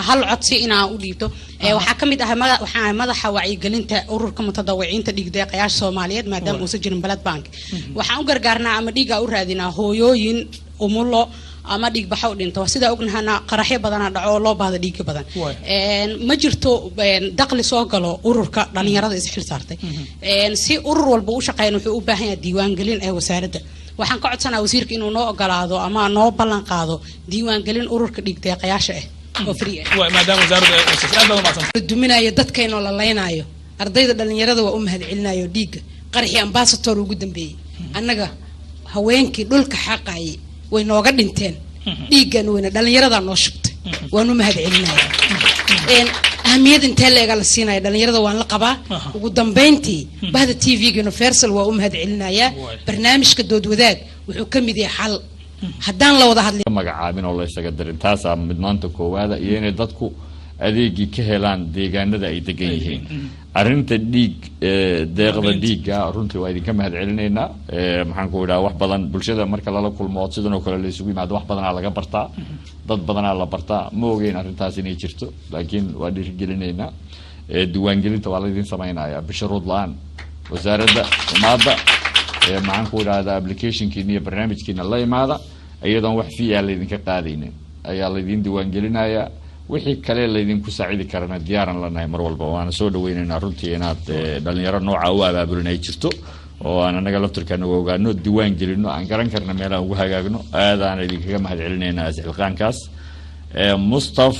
hal codsi inaan u dhiibto waxa kamid ah waxaan madaxa wacyigelinta ururka mutadawiciinta dhigdeeqayaasha Soomaaliyeed maadaama uu jirin Blood Bank waxaan u gargaarnaa ama dhiiga u raadinaa hooyooyin umulo ama dhiig baxa u dhinto sida ognahana qaraxyo badan dhaco loo baahdo dhiig badan ma jirto dakhli soo galo ururka dhalinyarada is xil saartay si urur walba u shaqeyn wuxuu u baahan yahay diiwaan gelin ee wasaaradda waxaan ka codsanaa wasiirka inuu noo ogolaado ama noo ballan qaado diiwaan gelin ururka dhigdeeqayaasha oo free maadaama wasaaradda duminayo dadkayna la leenayo ardayda dhalinyarada waa u mahad celinayo dhiig qarxi ambassador ugu dambeeyay annaga haweenkii dhulka xaqay way nooga dhinteen dhiigan weyna dhalinyarada noo shubtay waanu mahad celinayaa ahmiyad inta leega la siinayo dhalinyarada waan la qabaa ugu dambeyntii bahda TV-ga Universal waa u mahad celinayaa barnaamijka dood wadaag wuxuu kamid yahay xal haddaan la wada hadlay magacaabin oo la isaga darin taas ah midnaanta koowaada iyo inay dadku adeegi ka helaan deegaanada ay degan yihiin arinta dhiig deeqda dhiiga runtii waa idinka mahad celinaynaa maxaan ku idhaa wax badan bulshada marka la kulmo sidoo kale la isugu yimaado wax badan laga bartaa dad badan la bartaa ma ogeyn arintaas inay jirto laakiin waa dhiirigelinaynaa diiwaangelinta waa la idin sameeynayaa bisharuud laan wasaaradda maada maxaan ku idhaa application-kiina iyo barnaamijkiina la imaada iyadoon wax fiican la idinka qaadaynin ayaa la idin diiwaangelinayaa wixii kale la idinku saacidi karana diyaaran lanahay mar walba waana soo dhaweynaynaa runtii inaad dhalinyaro nooca u abaabulinay jirto oo aan anaga laftirkana ogaano diiwaan gelino aan garan karna meel aan ugu hagaagno aadaan idinkaga mahad celinaynaa isxilqaankaas Mustaf